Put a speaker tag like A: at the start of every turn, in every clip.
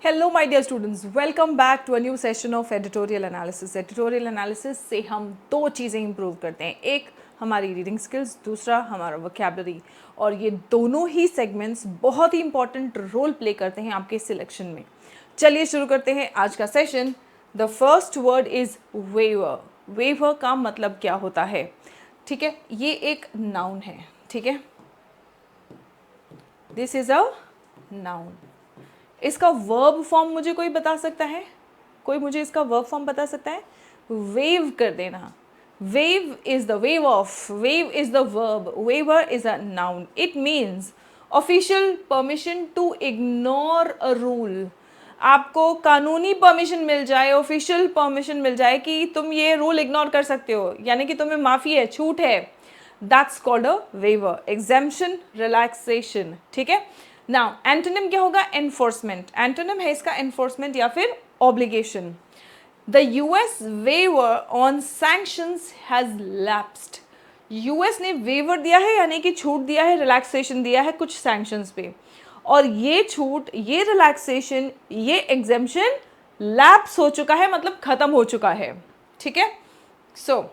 A: Hello my dear students, welcome back to a new session of editorial analysis. Editorial analysis से हम दो चीज़ें improve करते हैं, एक हमारी रीडिंग स्किल्स, दूसरा हमारा वोकैबुलरी। और ये दोनों ही सेगमेंट्स बहुत ही इंपॉर्टेंट रोल प्ले करते हैं आपके सिलेक्शन में। चलिए शुरू करते हैं आज का session. The first word is waiver. Waiver का मतलब क्या होता है? ठीक है, ये एक नाउन है। ठीक है, दिस इज़ अ नाउन। इसका वर्ब फॉर्म मुझे कोई बता सकता है? कोई मुझे इसका वर्ब फॉर्म बता सकता है? वेव कर देना। Waive is the waive of, waive is the verb, waiver is a noun. It means official permission to ignore a rule. आपको कानूनी परमिशन मिल जाए, ऑफिशियल परमिशन मिल जाए कि तुम ये रूल इग्नोर कर सकते हो, यानी कि तुम्हें माफ़ी है, छूट है। That's called a waiver, exemption, relaxation. ठीक है, नाउ एंटोनिम क्या होगा? एनफोर्समेंट। एंटोनिम है इसका एनफोर्समेंट या फिर obligation. The US waiver on sanctions has lapsed. US ने वेवर दिया है, यानी कि छूट दिया है, रिलैक्सेशन दिया है कुछ सैंक्शंस पे, और ये छूट, ये रिलैक्सेशन, ये एग्जेम्पशन लैप्स हो चुका है, मतलब खत्म हो चुका है। ठीक है, so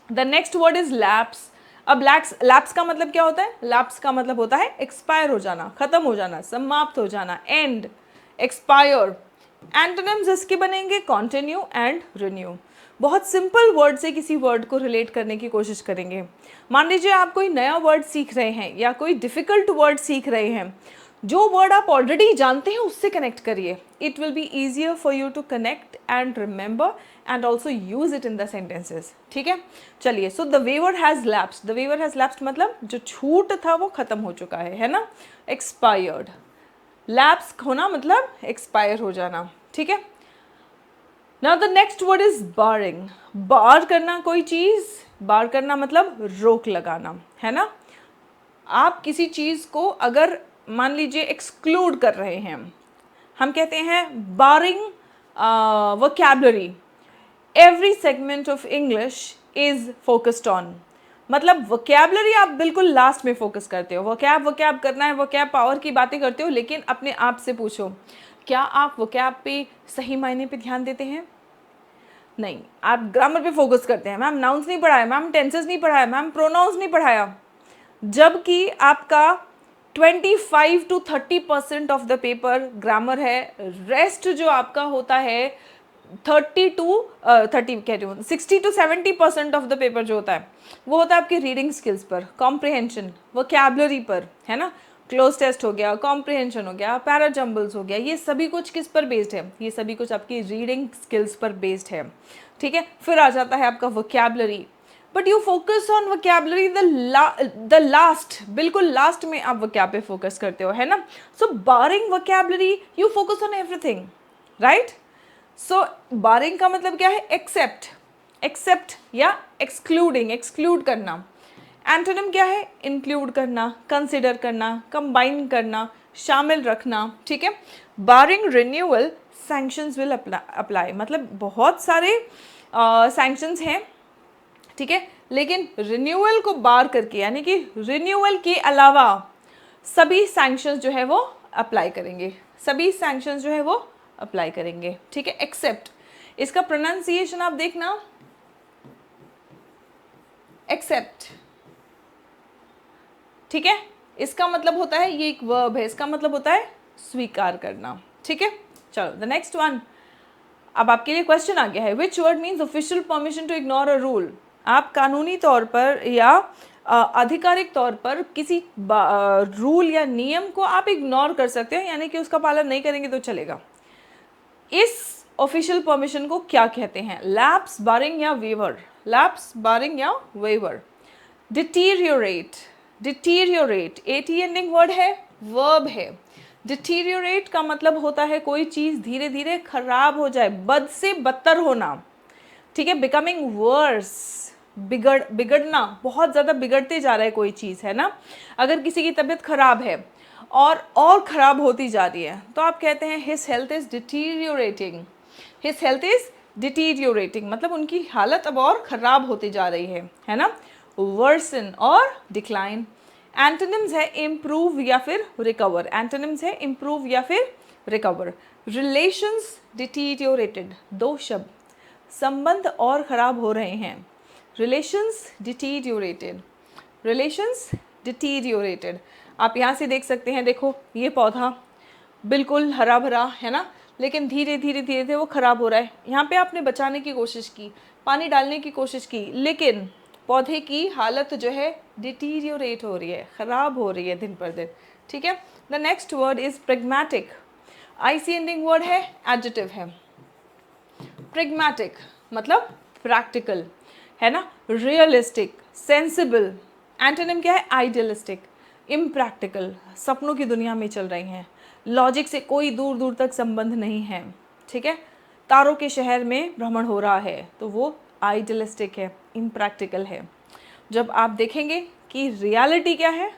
A: the next word is lapse. अब लैप्स का मतलब क्या होता है? लैप्स का मतलब होता है एक्सपायर हो जाना, खत्म हो जाना, समाप्त हो जाना, एंड, एक्सपायर। एंटोनिम्स इसके बनेंगे कंटिन्यू एंड रिन्यू। बहुत सिंपल वर्ड से किसी वर्ड को रिलेट करने की कोशिश करेंगे। मान लीजिए आप कोई नया वर्ड सीख रहे हैं या कोई डिफिकल्ट वर्ड सीख रहे हैं, जो वर्ड आप ऑलरेडी जानते हैं उससे कनेक्ट करिए। It will be easier for you to connect and remember and also use it in the sentences. ठीक है, चलिए। So the waiver has lapsed. The waiver has lapsed मतलब जो छूट था वो खत्म हो चुका है ना? एक्सपायर्ड। लैप्स होना मतलब एक्सपायर हो जाना। ठीक है, now the next word is barring. Bar करना कोई चीज़, बार करना मतलब रोक लगाना, है ना? आप किसी चीज़ को अगर मान लीजिए एक्सक्लूड कर रहे हैं, हम कहते हैं barring vocabulary. Every segment of English is focused on, मतलब वोकैबुलरी आप बिल्कुल लास्ट में फोकस करते हो। वोकैब करना है, वोकैब पावर की बातें करते हो, लेकिन अपने आप से पूछो, क्या आप वोकैब पे सही मायने पे ध्यान देते हैं? नहीं, आप ग्रामर पे फोकस करते हैं। मैम नाउन्स नहीं पढ़ाया, मैम टेंसेस नहीं पढ़ाया, मैम प्रोनाउंस नहीं पढ़ाया। जबकि आपका 25 to 30% of the paper grammar है, रेस्ट जो आपका होता है 60 to 70% ऑफ द पेपर जो होता है वो होता है आपकी रीडिंग स्किल्स पर, कॉम्प्रिहेंशन, वोकैबुलरी पर, है ना? क्लोज टेस्ट हो गया, कॉम्प्रिहेंशन हो गया, पैराजम्बल्स हो गया, ये सभी कुछ किस पर बेस्ड है? ये सभी कुछ आपकी रीडिंग स्किल्स पर बेस्ड है। ठीक है, फिर आ जाता है आपका vocabulary, but you focus on vocabulary the last, बिल्कुल लास्ट में आप वोकैब पे फोकस करते हो, है ना? So barring vocabulary you focus on everything, right? So barring का मतलब क्या है? एक्सेप्ट, एक्सेप्ट या एक्सक्लूडिंग, एक्सक्लूड करना। एंटोनिम क्या है? इंक्लूड करना, कंसिडर करना, कंबाइन करना, शामिल रखना। ठीक है, बारिंग रिन्यूअल सैंक्शंस विल अप्लाई, मतलब बहुत सारे सैंक्शंस हैं, ठीक है, लेकिन रिन्यूअल को बार करके, यानी कि रिन्यूअल के अलावा सभी सैंक्शंस जो है वो अप्लाई करेंगे, सभी सैंक्शंस जो है वो अप्लाई करेंगे। ठीक है, एक्सेप्ट, इसका प्रोनाउंसिएशन आप देखना, एक्सेप्ट। ठीक है, इसका मतलब होता है, ये एक वर्ब है, इसका मतलब होता है स्वीकार करना। ठीक है, चलो द नेक्स्ट वन। अब आपके लिए क्वेश्चन आ गया है, which word means official permission to ignore a rule. आप कानूनी तौर पर या आधिकारिक तौर पर किसी रूल या नियम को आप इग्नोर कर सकते हो, यानी कि उसका पालन नहीं करेंगे तो चलेगा। इस ऑफिशियल परमिशन को क्या कहते हैं? लैप्स, बारिंग या वेवर? लैप्स, बारिंग या waiver? Deteriorate, deteriorate, ate ending word है, वर्ब है। डिटीरियोरेट का मतलब होता है कोई चीज़ धीरे धीरे खराब हो जाए, बद से बदतर होना। ठीक है, बिकमिंग वर्स, बिगड़ना, बहुत ज़्यादा बिगड़ते जा रहा है कोई चीज़, है ना? अगर किसी की तबीयत खराब है और ख़राब होती जा रही है तो आप कहते हैं his health is deteriorating, his health is deteriorating, मतलब उनकी हालत अब और ख़राब होती जा रही है ना? वर्सन और डिक्लाइन। एंटोनिम्स है इम्प्रूव या फिर रिकवर, एंटोनिम्स है इम्प्रूव या फिर रिकवर। रिलेशंस डिटीरियोरेटेड, दो शब्द, संबंध और खराब हो रहे हैं। Relations deteriorated, relations deteriorated. आप यहाँ से देख सकते हैं, देखो ये पौधा बिल्कुल हरा भरा है ना, लेकिन धीरे धीरे धीरे धीरे वो ख़राब हो रहा है। यहाँ पे आपने बचाने की कोशिश की, पानी डालने की कोशिश की, लेकिन पौधे की हालत जो है डिटीरियोरेट हो रही है, ख़राब हो रही है दिन पर दिन। ठीक है। The next word is pragmatic. IC ending word है, एडजेक्टिव है। प्रेग्मेटिक मतलब प्रैक्टिकल, है ना, रियलिस्टिक, सेंसिबल। एंटोनिम क्या है, आइडियलिस्टिक, इम्प्रैक्टिकल, सपनों की दुनिया में चल रही हैं, लॉजिक से कोई दूर दूर तक संबंध नहीं है। ठीक है। तारों के शहर में भ्रमण हो रहा है, तो वो आइडियलिस्टिक है, इम्प्रैक्टिकल है। जब आप देखेंगे कि रियलिटी क्या है,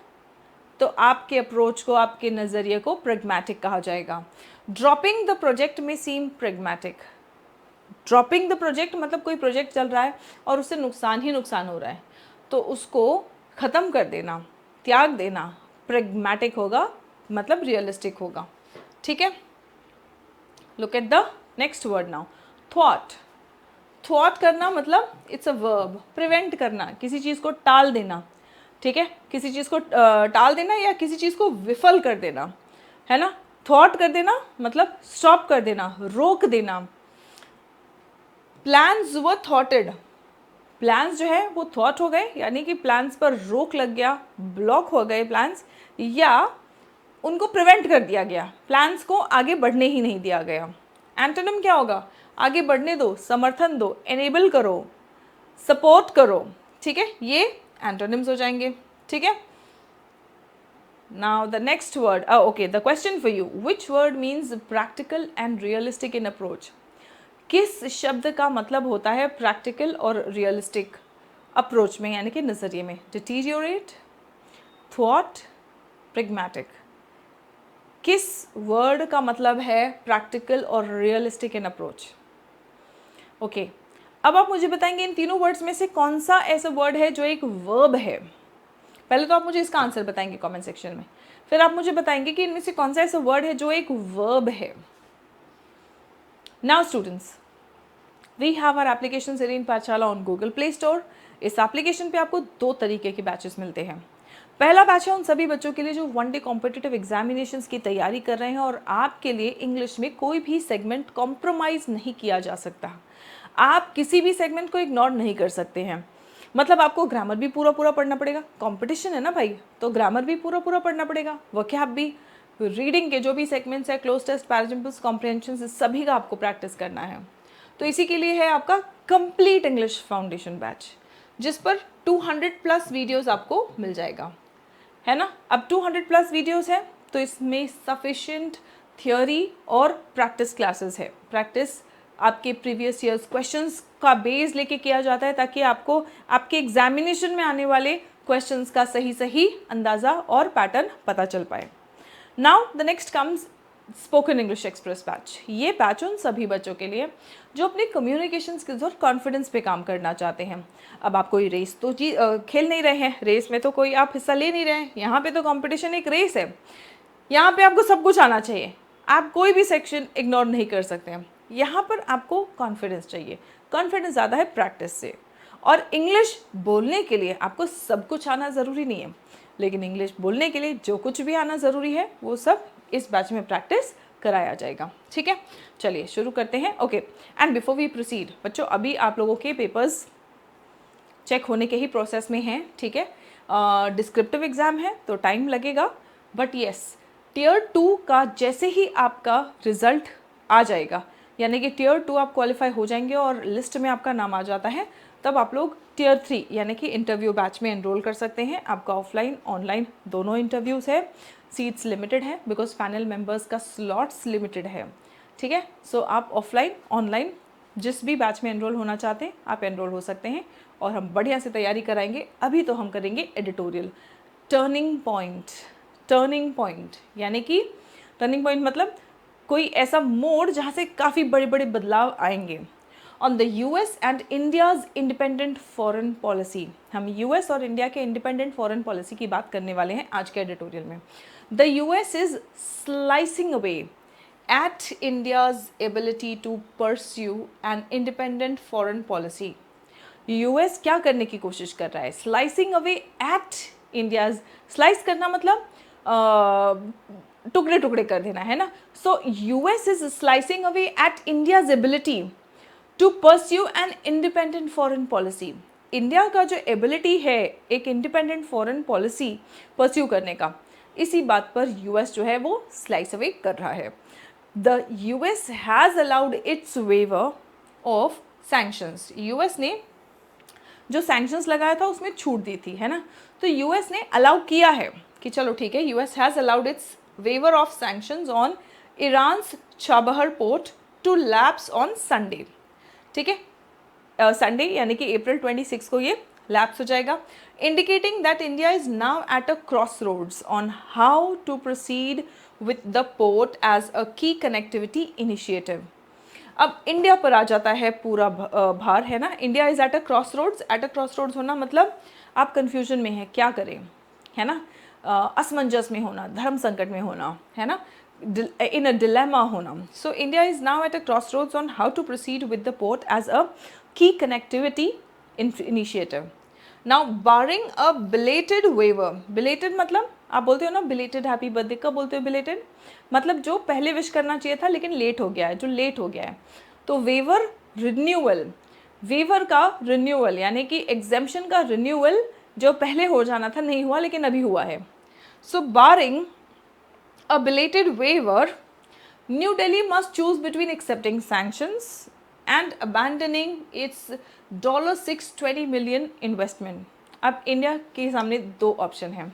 A: तो आपके अप्रोच को, आपके नज़रिए को प्रेग्मेटिक कहा जाएगा। ड्रॉपिंग द प्रोजेक्ट में सीम प्रेग्मेटिक। ड्रॉपिंग द प्रोजेक्ट मतलब कोई प्रोजेक्ट चल रहा है और उससे नुकसान ही नुकसान हो रहा है, तो उसको ख़त्म कर देना, त्याग देना, प्रेग्मेटिक होगा, मतलब रियलिस्टिक होगा। ठीक है। Look at the next word now, thought. Thought करना मतलब इट्स अ वर्ब, प्रिवेंट करना, किसी चीज़ को टाल देना। ठीक है, किसी चीज़ को टाल देना या किसी चीज़ को विफल कर देना, है ना। थॉट कर देना मतलब स्टॉप कर देना, रोक देना। प्लान्स वर थॉटेड, प्लान्स जो है वो थॉट हो गए, यानी कि प्लान्स पर रोक लग गया, ब्लॉक हो गए प्लान्स, या उनको प्रिवेंट कर दिया गया, प्लान्स को आगे बढ़ने ही नहीं दिया गया। एंटोनिम क्या होगा, आगे बढ़ने दो, समर्थन दो, एनेबल करो, सपोर्ट करो। ठीक है, ये एंटोनिम्स हो जाएंगे। ठीक है। Now the next word, okay, the question for you, which word means practical and realistic in approach. किस शब्द का मतलब होता है प्रैक्टिकल और रियलिस्टिक अप्रोच में, यानी कि नज़रिए में। Deteriorate, thought, pragmatic. किस वर्ड का मतलब है प्रैक्टिकल और रियलिस्टिक इन अप्रोच। ओके, अब आप मुझे बताएंगे इन तीनों वर्ड्स में से कौन सा ऐसा वर्ड है जो एक वर्ब है। पहले तो आप मुझे इसका आंसर बताएंगे कमेंट सेक्शन में, फिर आप मुझे बताएंगे कि इनमें से कौन सा ऐसा वर्ड है जो एक वर्ब है। Now students, we have our application Seren Pathshala on Google Play Store. इस एप्लीकेशन पे आपको दो तरीके के बैचेस मिलते हैं। पहला बैच है उन सभी बच्चों के लिए जो वन डे कॉम्पिटिटिव एग्जामिनेशंस की तैयारी कर रहे हैं और आपके लिए इंग्लिश में कोई भी सेगमेंट कॉम्प्रोमाइज़ नहीं किया जा सकता। आप किसी भी सेगमेंट को इग्नोर नहीं कर सकते हैं। मतलब आपको ग्रामर भी पूरा पूरा पढ़ना पड़ेगा, कंपटीशन है ना भाई, तो ग्रामर भी पूरा पूरा पढ़ना पड़ेगा, वोकैब भी, रीडिंग के जो भी सेगमेंट्स है, क्लोज टेस्ट, पैराजिम्पल्स, कॉम्प्रिहेंशन, सभी का आपको प्रैक्टिस करना है। तो इसी के लिए है आपका कंप्लीट इंग्लिश फाउंडेशन बैच, जिस पर 200+ वीडियोस आपको मिल जाएगा, है ना। अब 200+ वीडियोस है, तो इसमें सफिशिएंट थियोरी और प्रैक्टिस क्लासेस है। प्रैक्टिस आपके प्रीवियस ईयर्स क्वेश्चंस का बेस लेके किया जाता है, ताकि आपको आपके एग्जामिनेशन में आने वाले क्वेश्चंस का सही सही अंदाज़ा और पैटर्न पता चल पाए। Now the next comes spoken English express batch. ये बैच उन सभी बच्चों के लिए जो अपने कम्युनिकेशन स्किल्स और कॉन्फिडेंस पे काम करना चाहते हैं। अब आप कोई रेस तो खेल नहीं रहे हैं, रेस में तो कोई आप हिस्सा ले नहीं रहे हैं, यहाँ पे तो कंपटीशन एक रेस है, यहाँ पे आपको सब कुछ आना चाहिए, आप कोई भी सेक्शन इग्नोर नहीं कर सकते हैं। यहाँ पर आपको कॉन्फिडेंस चाहिए, कॉन्फिडेंस ज़्यादा है प्रैक्टिस से। और इंग्लिश बोलने के लिए आपको सब कुछ आना ज़रूरी नहीं है, लेकिन इंग्लिश बोलने के लिए जो कुछ भी आना ज़रूरी है वो सब इस बैच में प्रैक्टिस कराया जाएगा। ठीक है, चलिए शुरू करते हैं। Okay, and before we proceed, बच्चों अभी आप लोगों के पेपर्स चेक होने के ही प्रोसेस में हैं। ठीक है, डिस्क्रिप्टिव एग्ज़ाम है तो टाइम लगेगा, बट येस, टियर 2 का जैसे ही आपका रिज़ल्ट आ जाएगा, यानी कि टियर 2 आप क्वालिफाई हो जाएंगे और लिस्ट में आपका नाम आ जाता है, तब आप लोग टियर 3 यानी कि इंटरव्यू बैच में एनरोल कर सकते हैं। आपका ऑफलाइन ऑनलाइन दोनों इंटरव्यूज़ है। सीट्स लिमिटेड है बिकॉज पैनल मेंबर्स का स्लॉट्स लिमिटेड है। ठीक है, सो आप ऑफलाइन ऑनलाइन जिस भी बैच में एनरोल होना चाहते हैं आप एनरोल हो सकते हैं, और हम बढ़िया से तैयारी कराएंगे। अभी तो हम करेंगे एडिटोरियल। टर्निंग पॉइंट यानी कि टर्निंग पॉइंट मतलब कोई ऐसा मोड़ जहाँ से काफ़ी बड़े बड़े बदलाव आएंगे, on the US and India's independent foreign policy. हम यूएस और इंडिया के इंडिपेंडेंट फॉरेन पॉलिसी की बात करने वाले हैं आज के एडिटोरियल में। The US is slicing away at India's ability to pursue an independent foreign policy. US क्या करने की कोशिश कर रहा है? Slicing away at India's, slice करना मतलब टुकड़े टुकड़े कर देना, है ना। So US is slicing away at India's ability to pursue an independent foreign policy. India का जो एबिलिटी है एक इंडिपेंडेंट फॉरेन पॉलिसी परस्यू करने का, इसी बात पर यूएस जो है वो स्लाइस अवे कर रहा है। The US has allowed its waiver of sanctions. US ने जो सैंक्शंस लगाया था उसमें छूट दी थी, है ना। तो यूएस ने अलाउ किया है कि चलो ठीक है, US has allowed its waiver of sanctions on Iran's Chabahar port to lapse on Sunday. ठीक है, संडे यानी कि अप्रैल 26 को ये लैप्स हो जाएगा, indicating that India is now at a crossroads on how to proceed with the port as a key connectivity initiative. अब India पर आ जाता है पूरा भार, है ना। India is at a crossroads. At a crossroads होना मतलब आप कंफ्यूजन में हैं, क्या करें, है ना। असमंजस में होना, धर्म संकट में होना, है ना, in a dilemma होना. So India is now at a crossroads on how to proceed with the port as a key connectivity initiative. Now barring a belated waiver, belated मतलब आप बोलते हो ना belated happy birthday, कब बोलते हो belated? मतलब जो पहले विश करना चाहिए था लेकिन लेट हो गया है, जो लेट हो गया है। तो वेवर रिन्यूअल, वेवर का रिन्यूअल यानी कि एग्जेम्पशन का रिन्यूअल जो पहले हो जाना था नहीं हुआ लेकिन अभी हुआ है। सो बारिंग a belated waiver, New Delhi must choose between accepting sanctions and abandoning its $620 million investment. अब इंडिया के सामने दो ऑप्शन हैं,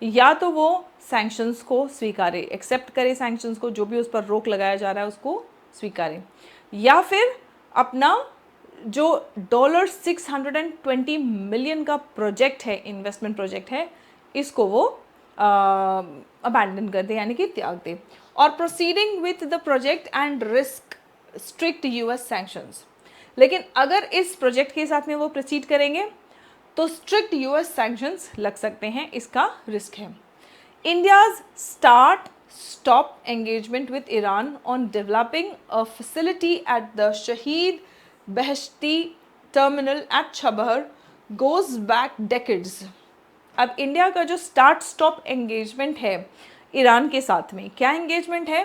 A: या तो वो सैंक्शंस को स्वीकारे, एक्सेप्ट करे सैंक्शंस को, जो भी उस पर रोक लगाया जा रहा है उसको स्वीकारे, या फिर अपना जो $620 मिलियन का प्रोजेक्ट है, इन्वेस्टमेंट प्रोजेक्ट है, इसको वो अबैंडन कर दे यानी कि त्याग दे, और proceeding with the project and risk strict US sanctions. लेकिन अगर इस प्रोजेक्ट के साथ में वो प्रोसीड करेंगे तो स्ट्रिक्ट यूएस सैंक्शंस लग सकते हैं, इसका रिस्क है। India's start stop engagement with Iran on developing a facility at the Shahid Beheshti terminal at Chabahar goes back decades. अब इंडिया का जो स्टार्ट स्टॉप एंगेजमेंट है ईरान के साथ में, क्या एंगेजमेंट है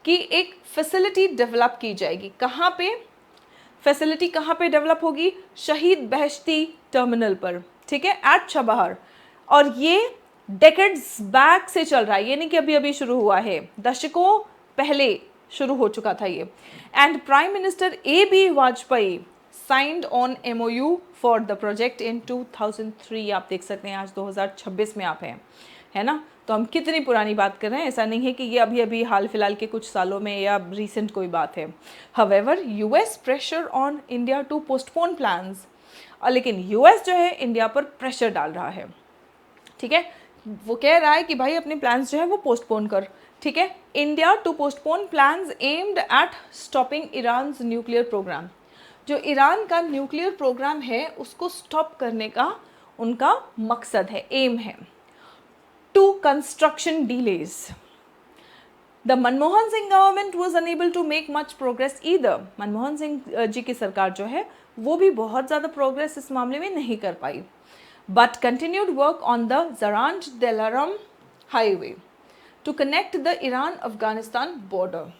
A: कि एक फैसिलिटी डेवलप की जाएगी। कहाँ पे फैसिलिटी, कहाँ पे डेवलप होगी? शहीद बेहश्ती टर्मिनल पर, ठीक है, एट छबहार। और ये डेकेड्स बैक से चल रहा है, ये नहीं कि अभी अभी शुरू हुआ है, दशकों पहले शुरू हो चुका था ये। And prime minister A.B. Vajpayee signed on MOU for the project in 2003। आप देख सकते हैं आज 2026 में आप हैं, है ना। तो हम कितनी पुरानी बात कर रहे हैं, ऐसा नहीं है कि ये अभी अभी हाल फिलहाल के कुछ सालों में या रिसेंट कोई बात है। However US pressure on India to postpone plans, लेकिन US जो है इंडिया पर प्रेशर डाल रहा है, ठीक है। वो कह रहा है कि भाई अपने प्लान्स जो है वो पोस्टपोन कर, ठीक है। India to postpone plans aimed at stopping Iran's nuclear programme. जो ईरान का न्यूक्लियर प्रोग्राम है उसको स्टॉप करने का उनका मकसद है, एम है। To construction delays, the Manmohan Singh government was unable to make much progress either. Manmohan Singh ji की सरकार जो है वो भी बहुत ज़्यादा प्रोग्रेस इस मामले में नहीं कर पाई। But continued work on the Zaranj Delaram highway to connect the Iran Afghanistan border.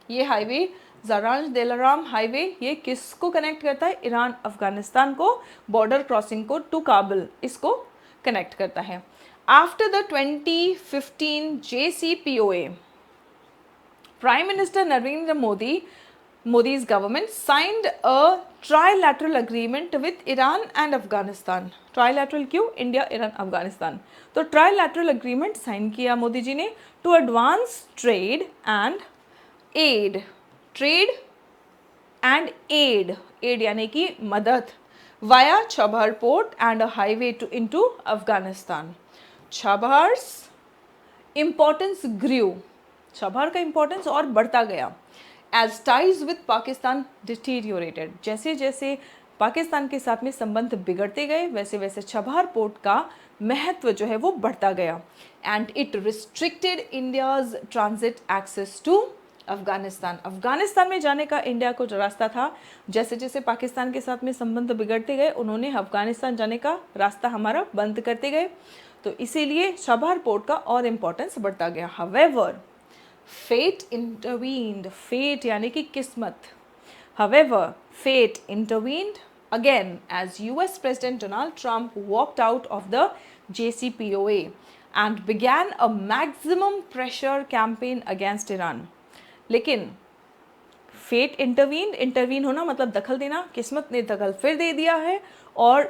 A: ये हाईवे ज़रांज दिलाराम हाईवे ये किसको कनेक्ट करता है? ईरान अफगानिस्तान को, बॉर्डर क्रॉसिंग को, टू काबुल, इसको कनेक्ट करता है। After the 2015 JCPOA, prime minister Narendra Modi's government signed a trilateral agreement with Iran and Afghanistan. Trilateral क्यों? India, Iran, Afghanistan. तो trilateral agreement साइन किया मोदी जी ने to advance trade and aid, trade and aid, aid यानी कि मदद, via Chabahar port and a highway to into Afghanistan. छबहार's importance grew, Chabahar का importance और बढ़ता गया। As ties with Pakistan deteriorated, जैसे जैसे पाकिस्तान के साथ में संबंध बिगड़ते गए वैसे वैसे छबहार पोर्ट का महत्व जो है वो बढ़ता गया। And it restricted India's transit access to Afghanistan. Afghanistan में जाने का इंडिया को जो रास्ता था, जैसे जैसे पाकिस्तान के साथ में संबंध बिगड़ते गए उन्होंने अफगानिस्तान जाने का रास्ता हमारा बंद करते गए, तो इसीलिए छबहार पोर्ट का और इम्पोर्टेंस बढ़ता गया। हावेवर फेट इंटरवीन्ड, फेट यानी कि किस्मत, however fate intervened again as US President Donald Trump walked out of the JCPOA and began a maximum pressure campaign against Iran। लेकिन फेट इंटरवीन होना मतलब दखल देना, किस्मत ने दखल फिर दे दिया है और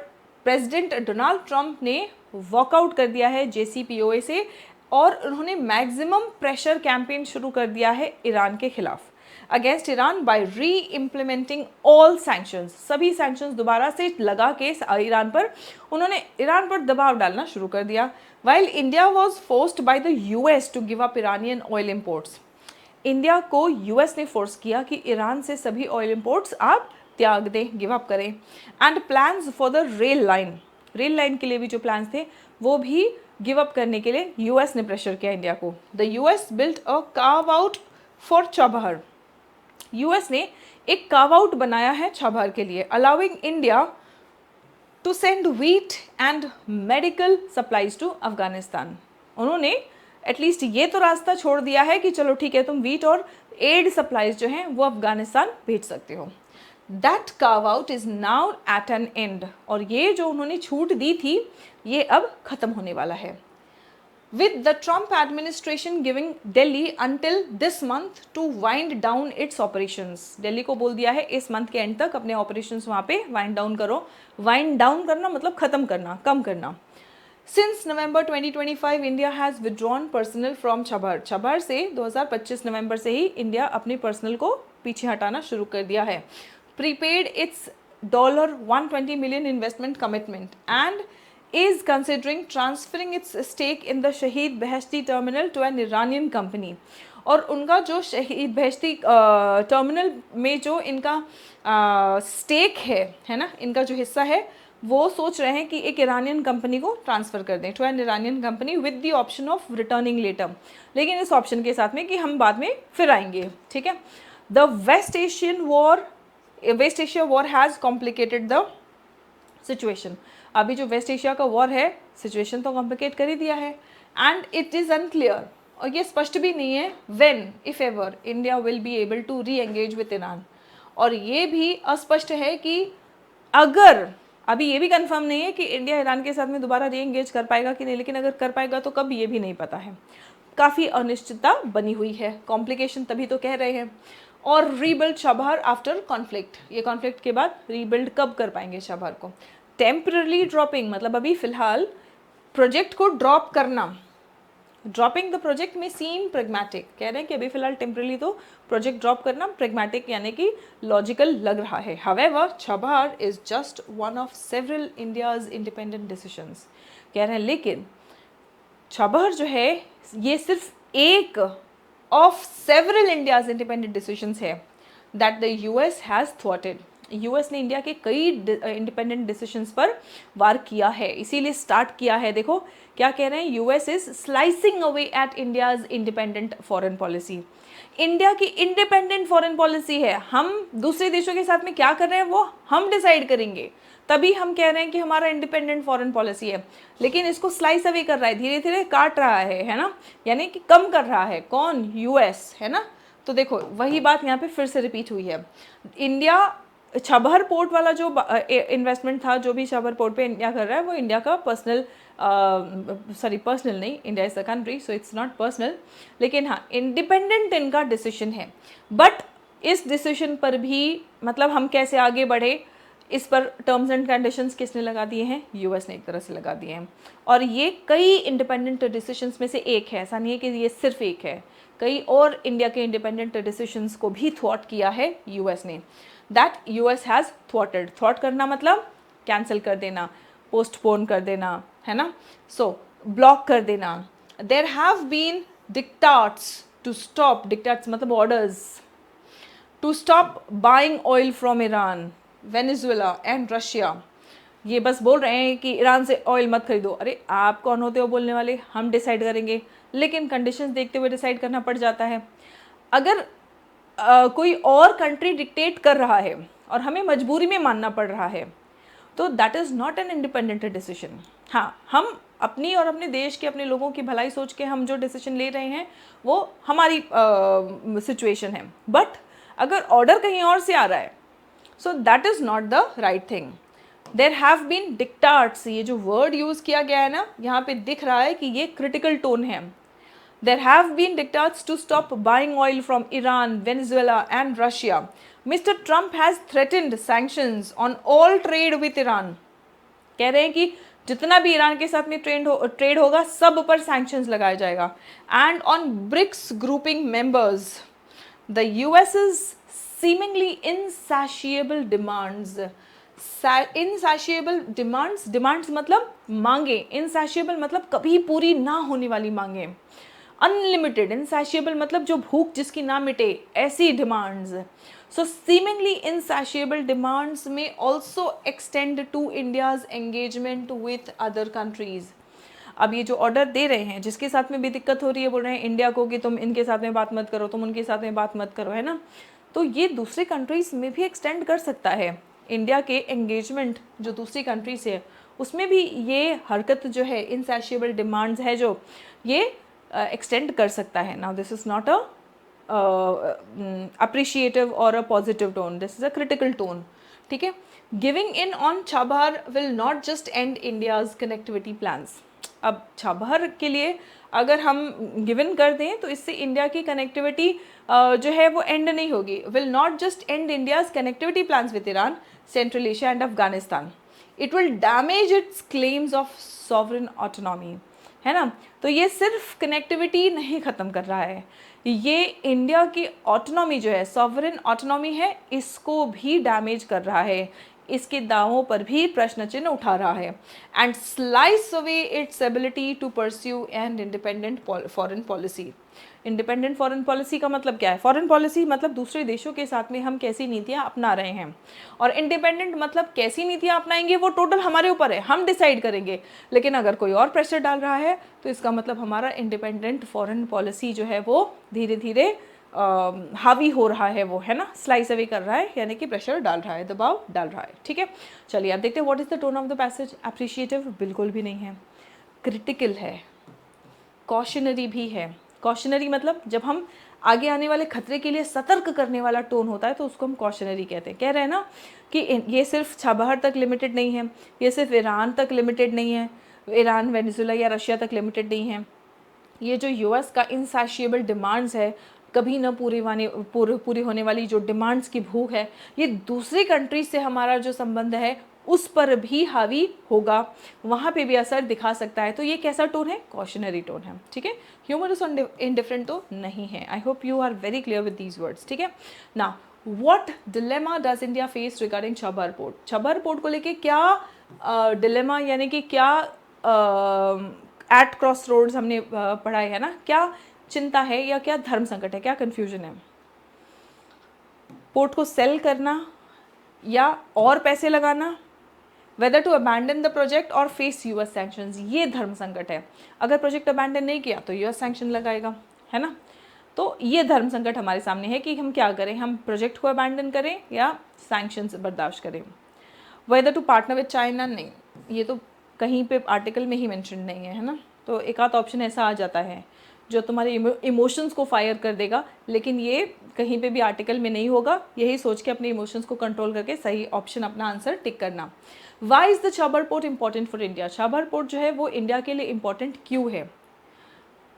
A: प्रेसिडेंट डोनाल्ड ट्रंप ने वॉकआउट कर दिया है JCPOA से और उन्होंने मैक्सिमम प्रेशर कैंपेन शुरू कर दिया है ईरान के खिलाफ, अगेंस्ट ईरान बाय री इम्प्लीमेंटिंग ऑल सैंक्शंस। सभी सैंक्शंस दोबारा से लगा के ईरान पर उन्होंने ईरान पर दबाव डालना शुरू कर दिया। While India was forced by the US to give up Iranian oil imports, India को US ने फोर्स किया कि ईरान से सभी ऑयल इम्पोर्ट्स आप त्याग दें, गिव अप करें। And plans for the rail line के लिए भी जो प्लान्स थे वो भी गिव अप करने के लिए US ने प्रेशर किया इंडिया को। The US built a carve out for Chabahar, US ने एक कार्व आउट बनाया है छबहार के लिए, allowing India to send wheat and medical supplies to Afghanistan. उन्होंने एटलीस्ट ये तो रास्ता छोड़ दिया है कि चलो ठीक है तुम व्हीट और एड सप्लाईज जो हैं वो अफगानिस्तान भेज सकते हो। That carve out is now at an end, और ये जो उन्होंने छूट दी थी ये अब खत्म होने वाला है। With the Trump administration giving Delhi until this month to wind down its operations, Delhi को बोल दिया है इस मंथ के एंड तक अपने ऑपरेशंस वहाँ पे वाइंड डाउन करो। वाइंड डाउन करना मतलब ख़त्म करना, कम करना। Since November 2025, India has withdrawn personnel from Chabahar. Chabahar से 2025 नवंबर से ही इंडिया अपने पर्सनल को पीछे हटाना शुरू कर दिया है। Prepaid its $120 million investment commitment and is considering transferring its stake in the शहीद बहश्ती terminal to an Iranian company। और उनका जो शहीद बहश्ती टर्मिनल में जो इनका स्टेक है ना, इनका जो हिस्सा है वो सोच रहे हैं कि एक ईरानियन कंपनी को ट्रांसफ़र कर दें, to an Iranian company with the option of returning later, लेकिन इस ऑप्शन के साथ में कि हम बाद में फिर आएंगे, ठीक है। The West Asia war has complicated the situation. अभी जो वेस्ट एशिया का वॉर है सिचुएशन तो कॉम्प्लिकेट कर ही दिया है। एंड इट इज़ अनक्लियर, और ये स्पष्ट भी नहीं है when if ever India will be able to re engage with Iran, और ये भी अस्पष्ट है कि अगर, अभी ये भी कंफर्म नहीं है कि इंडिया ईरान के साथ में दोबारा री एंगेज कर पाएगा कि नहीं, लेकिन अगर कर पाएगा तो कब ये भी नहीं पता है। काफ़ी अनिश्चितता बनी हुई है, कॉम्प्लिकेशन तभी तो कह रहे हैं। और रीबिल्ड छबहार आफ्टर कॉन्फ्लिक्ट, ये कॉन्फ्लिक्ट के बाद रीबिल्ड कब कर पाएंगे छबहार को। टेम्पररी ड्रॉपिंग मतलब अभी फ़िलहाल प्रोजेक्ट को ड्रॉप करना, ड्रॉपिंग द प्रोजेक्ट में सीम प्रेगमेटिक, कह रहे हैं कि अभी फ़िलहाल टेम्पररी तो प्रोजेक्ट ड्रॉप करना प्रेगमेटिक यानी कि लॉजिकल लग रहा है। However Chabahar is just one of several India's independent decisions, कह रहे हैं लेकिन छबहार जो है ये सिर्फ एक of several India's independent decisions है दैट द US हैज़ थ्वाटेड। US ने इंडिया के कई इंडिपेंडेंट डिसीजंस पर वार किया है, इसीलिए स्टार्ट किया है। देखो क्या कह रहे हैं, US is slicing away eight India's independent foreign policy. India की इंडिपेंडेंट फॉरेन पॉलिसी है, हम दूसरे देशों के साथ में क्या कर रहे हैं वो हम डिसाइड करेंगे, तभी हम कह रहे हैं कि हमारा इंडिपेंडेंट फॉरेन पॉलिसी है। लेकिन इसको स्लाइस अवे कर रहा है, धीरे धीरे काट रहा है ना, यानी कि कम कर रहा है। कौन? US, है ना। तो देखो वही बात यहाँ पे फिर से रिपीट हुई है। इंडिया छबहार पोर्ट वाला जो इन्वेस्टमेंट था, जो भी छबहार पोर्ट पे इंडिया कर रहा है वो इंडिया का पर्सनल नहीं, India is the country so it's not personal, लेकिन हाँ इंडिपेंडेंट इनका डिसीजन है। बट इस डिसीजन पर भी मतलब हम कैसे आगे बढ़े, इस पर टर्म्स एंड कंडीशंस किसने लगा दिए हैं? US ने एक तरह से लगा दिए हैं। और ये कई इंडिपेंडेंट डिसीजंस में से एक है, ऐसा नहीं है कि ये सिर्फ एक है, कई और इंडिया के इंडिपेंडेंट डिसीजंस को भी थ्वॉट किया है US ने। दैट US हैज़ थ्वॉटेड, थ्वॉट करना मतलब कैंसिल कर देना, पोस्टपोन कर देना, है ना, सो ब्लॉक कर देना। There have been dictats to stop, dictats मतलब orders, to stop buying oil from Iran, Venezuela and Russia. ये बस बोल रहे हैं कि ईरान से ऑयल मत खरीदो। अरे आप कौन होते हो बोलने वाले, हम डिसाइड करेंगे, लेकिन कंडीशंस देखते हुए डिसाइड करना पड़ जाता है। अगर कोई और कंट्री डिक्टेट कर रहा है और हमें मजबूरी में मानना पड़ रहा है, तो that is not an independent decision. हाँ, हम अपनी और अपने देश के, अपने लोगों की भलाई सोच के हम जो डिसीजन ले रहे हैं वो हमारी सिचुएशन है, बट अगर ऑर्डर कहीं और से आ रहा है, so that is not the right thing. There have been dictats, ये जो वर्ड यूज़ किया गया है ना, यहाँ पे दिख रहा है कि ये क्रिटिकल टोन है। There have been diktats to stop buying oil from Iran, Venezuela and Russia. Mr. Trump has threatened sanctions on all trade with Iran. कह रहे हैं कि जितना भी ईरान के साथ में ट्रेड होगा सब पर सैंक्शंस लगाया जाएगा। And on BRICS grouping members the US's seemingly insatiable demands. Insatiable demands मतलब मांगे, इनसैशिएबल मतलब कभी पूरी ना होने वाली मांगे, अनलिमिटेड। इनसैशिएबल मतलब जो भूख जिसकी ना मिटे, ऐसी demands. So seemingly insatiable demands may also extend to India's engagement with other countries. अब ये जो ऑर्डर दे रहे हैं, जिसके साथ में भी दिक्कत हो रही है, बोल रहे हैं इंडिया को कि तुम इनके साथ में बात मत करो, तुम उनके साथ में बात मत करो, है ना, तो ये दूसरे कंट्रीज में भी एक्सटेंड कर सकता है। इंडिया के एंगेजमेंट जो दूसरी कंट्री से है उसमें भी ये हरकत जो है, इनसैशिएबल डिमांड्स है जो, ये एक्सटेंड कर सकता है। Now this is not a appreciative और a positive tone, this is a critical tone, ठीक है। Giving in on Chabahar will not just end India's connectivity plans. अब छाबहार के लिए अगर हम गिवन कर दें तो इससे इंडिया की कनेक्टिविटी जो है वो एंड नहीं होगी। Will not just end India's connectivity plans with Iran, central Asia and Afghanistan, it will damage it's claims of sovereign autonomy, है ना। तो ये सिर्फ कनेक्टिविटी नहीं ख़त्म कर रहा है, ये इंडिया की ऑटोनॉमी जो है, सॉवरेन ऑटोनॉमी है, इसको भी डैमेज कर रहा है, इसके दावों पर भी प्रश्न चिन्ह उठा रहा है। And slice away its ability to pursue and independent foreign policy. Independent foreign policy का मतलब क्या है? फॉरेन पॉलिसी मतलब दूसरे देशों के साथ में हम कैसी नीतियाँ अपना रहे हैं, और इंडिपेंडेंट मतलब कैसी नीतियाँ अपनाएंगे वो टोटल हमारे ऊपर है, हम डिसाइड करेंगे। लेकिन अगर कोई और प्रेशर डाल रहा है तो इसका मतलब हमारा इंडिपेंडेंट फॉरेन पॉलिसी जो है वो धीरे धीरे हावी हो रहा है, वो है ना, स्लाइस अवे कर रहा है, यानी कि प्रेशर डाल रहा है, दबाव डाल रहा है, ठीक है। चलिए अब देखते हैं what is the tone of the passage. Appreciative बिल्कुल भी नहीं है, क्रिटिकल है, कॉशनरी भी है। कॉशनरी मतलब जब हम आगे आने वाले खतरे के लिए सतर्क करने वाला टोन होता है तो उसको हम कॉशनरी कहते हैं। कह रहे हैं ना कि ये सिर्फ छाबहार तक लिमिटेड नहीं है, ये सिर्फ ईरान तक लिमिटेड नहीं है, ईरान, वेनेजुएला या रशिया तक लिमिटेड नहीं है। ये जो यूएस का इनसैशिएबल डिमांड्स है, कभी न पूरी होने वाली जो डिमांड्स की भूख है, ये दूसरी कंट्रीज से हमारा जो संबंध है उस पर भी हावी होगा, वहाँ पे भी असर दिखा सकता है। तो ये कैसा टोन है? कॉशनरी टोन है, ठीक है। ह्यूमरस और इंडिफरेंट तो नहीं है। I hope you are very clear with these words, ठीक है ना। What dilemma does India face regarding Chabahar port? Chabahar port को लेके क्या डिलेमा, यानी कि क्या एट क्रॉस रोड्स हमने पढ़ा है ना, क्या चिंता है या क्या धर्म संकट है, क्या कन्फ्यूजन है? पोर्ट को सेल करना या और पैसे लगाना, whether to abandon the project और फेस यूएस सैंक्शंस, ये धर्म संकट है। अगर प्रोजेक्ट अबैंडन नहीं किया तो यूएस सैंक्शन लगाएगा, है ना। तो ये धर्म संकट हमारे सामने है कि हम क्या करें, हम प्रोजेक्ट को अबैंडन करें या सैंक्शंस बर्दाश्त करें। Whether to partner with China, नहीं, ये तो कहीं पे आर्टिकल में ही मेंशन नहीं है ना। तो एक आध ऑप्शन ऐसा आ जाता है जो तुम्हारे इमोशंस को फायर कर देगा, लेकिन ये कहीं पे भी आर्टिकल में नहीं होगा। यही सोच के अपने इमोशंस को कंट्रोल करके सही ऑप्शन अपना आंसर टिक करना। Why is the Chabahar port important for India? Chabahar port जो है वो इंडिया के लिए इंपॉर्टेंट क्यों है?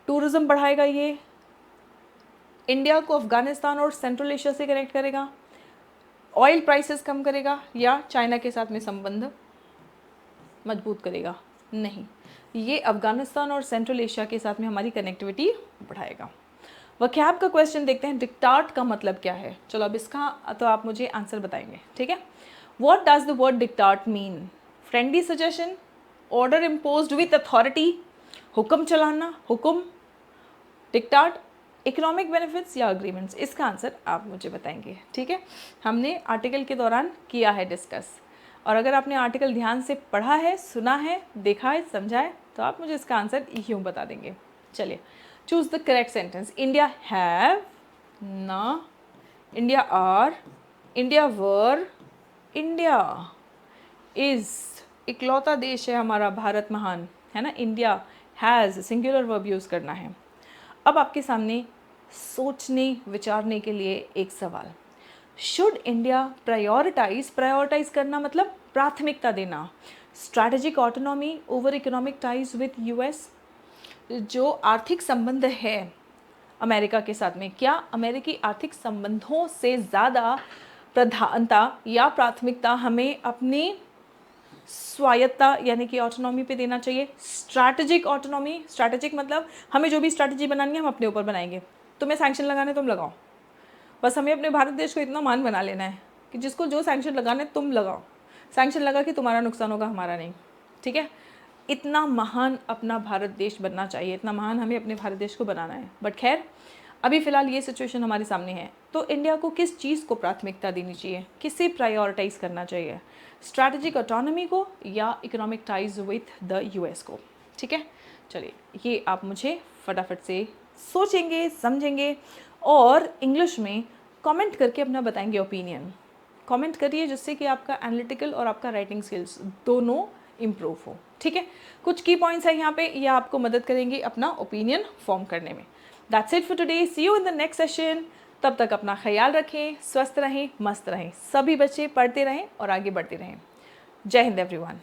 A: टूरिज्म बढ़ाएगा, ये इंडिया को अफगानिस्तान और सेंट्रल एशिया से कनेक्ट करेगा, ऑयल प्राइसेस कम करेगा, या चाइना के साथ में संबंध मजबूत करेगा? नहीं, ये अफगानिस्तान और सेंट्रल एशिया के साथ में हमारी कनेक्टिविटी बढ़ाएगा। वकैब का क्वेश्चन देखते हैं, डिक्टाट का मतलब क्या है? चलो अब इसका तो आप मुझे आंसर बताएंगे, ठीक है। What does the word dictat mean? Friendly suggestion, order imposed with authority, हुक्म चलाना, हुक्म, डिक्टाट, इकोनॉमिक बेनिफिट्स या अग्रीमेंट्स, इसका आंसर आप मुझे बताएंगे, ठीक है। हमने आर्टिकल के दौरान किया है डिस्कस, और अगर आपने आर्टिकल ध्यान से पढ़ा है, सुना है, देखा है, समझा है, तो आप मुझे इसका आंसर यूँ बता देंगे। चलिए, choose the correct sentence. India have, ना, India are, India were, India is, इकलौता देश है हमारा भारत महान, है ना। India has, singular verb use करना है। अब आपके सामने सोचने विचारने के लिए एक सवाल, शुड इंडिया प्रायोरिटाइज करना मतलब प्राथमिकता देना, strategic autonomy over economic ties with US, जो आर्थिक संबंध है अमेरिका के साथ में, क्या अमेरिकी आर्थिक संबंधों से ज़्यादा प्रधानता या प्राथमिकता हमें अपनी स्वायत्ता यानी कि ऑटोनॉमी पे देना चाहिए। स्ट्रैटेजिक ऑटोनॉमी, स्ट्रैटेजिक मतलब हमें जो भी स्ट्रैटेजी बनानी है हम अपने ऊपर बनाएंगे, तुम्हें सैंक्शन लगाने तुम लगाओ, बस हमें अपने भारत देश को इतना मान बना लेना है कि जिसको जो सैंक्शन लगाने तुम लगाओ, सैंक्शन लगा कि तुम्हारा नुकसान होगा, हमारा नहीं, ठीक है। इतना महान अपना भारत देश बनना चाहिए, इतना महान हमें अपने भारत देश को बनाना है। बट खैर, अभी फ़िलहाल ये सिचुएशन हमारे सामने है, तो इंडिया को किस चीज़ को प्राथमिकता देनी चाहिए, किसे प्रायोरिटाइज करना चाहिए, स्ट्रैटेजिक ऑटोनॉमी को या economic ties with the US को, ठीक है। चलिए, ये आप मुझे फटाफट से सोचेंगे, समझेंगे और इंग्लिश में कमेंट करके अपना बताएंगे ओपिनियन। कमेंट करिए जिससे कि आपका एनालिटिकल और आपका राइटिंग स्किल्स दोनों इम्प्रूव हो, ठीक है। कुछ की पॉइंट्स है यहाँ पे, ये आपको मदद करेंगे अपना ओपिनियन फॉर्म करने में। That's it for today, see you in the next session. तब तक अपना ख्याल रखें, स्वस्थ रहें, मस्त रहें, सभी बच्चे पढ़ते रहें और आगे बढ़ते रहें। जय हिंद एवरीवन।